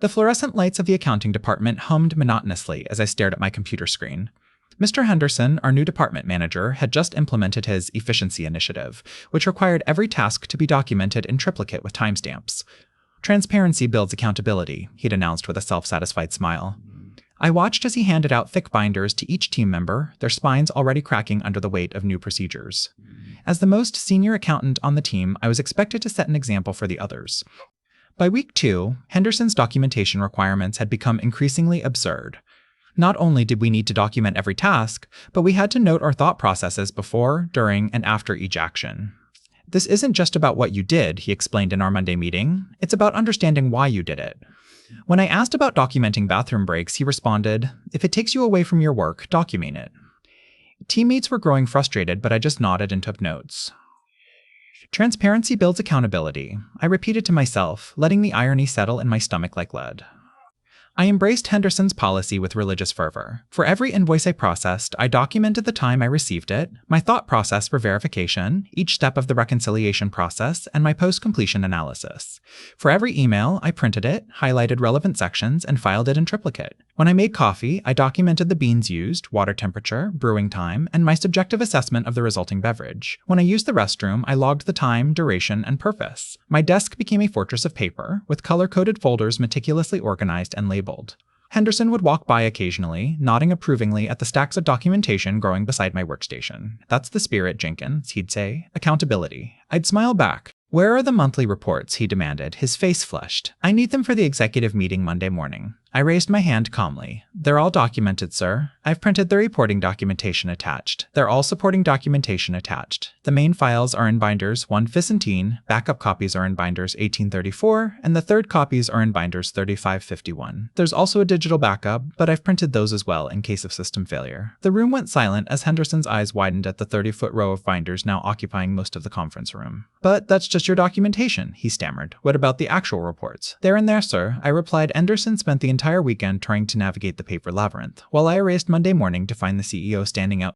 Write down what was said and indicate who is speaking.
Speaker 1: The fluorescent lights of the accounting department hummed monotonously as I stared at my computer screen. Mr. Henderson, our new department manager, had just implemented his efficiency initiative, which required every task to be documented in triplicate with timestamps. Transparency builds accountability, he'd announced with a self-satisfied smile. I watched as he handed out thick binders to each team member, their spines already cracking under the weight of new procedures. As the most senior accountant on the team, I was expected to set an example for the others. By week 2, Henderson's documentation requirements had become increasingly absurd. Not only did we need to document every task, but we had to note our thought processes before, during, and after each action. This isn't just about what you did, he explained in our Monday meeting. It's about understanding why you did it. When I asked about documenting bathroom breaks, he responded, "If it takes you away from your work, document it." Teammates were growing frustrated, but I just nodded and took notes. Transparency builds accountability, I repeated to myself, letting the irony settle in my stomach like lead. I embraced Henderson's policy with religious fervor. For every invoice I processed, I documented the time I received it, my thought process for verification, each step of the reconciliation process, and my post-completion analysis. For every email, I printed it, highlighted relevant sections, and filed it in triplicate. When I made coffee, I documented the beans used, water temperature, brewing time, and my subjective assessment of the resulting beverage. When I used the restroom, I logged the time, duration, and purpose. My desk became a fortress of paper, with color-coded folders meticulously organized and labeled. Henderson would walk by occasionally, nodding approvingly at the stacks of documentation growing beside my workstation. "That's the spirit, Jenkins," he'd say. "Accountability." I'd smile back. "Where are the monthly reports?" he demanded, his face flushed. "I need them for the executive meeting Monday morning." I raised my hand calmly. "They're all documented, sir. I've printed the reporting documentation attached. They're all supporting documentation attached. The main files are in binders 1 Vicentine, backup copies are in binders 1834, and the third copies are in binders 3551. There's also a digital backup, but I've printed those as well in case of system failure." The room went silent as Henderson's eyes widened at the 30-foot row of binders now occupying most of the conference room. "But that's just your documentation," he stammered. "What about the actual reports?" "They're in there, sir," I replied. Henderson spent the entire weekend trying to navigate the paper labyrinth, while I erased Monday morning to find the CEO standing out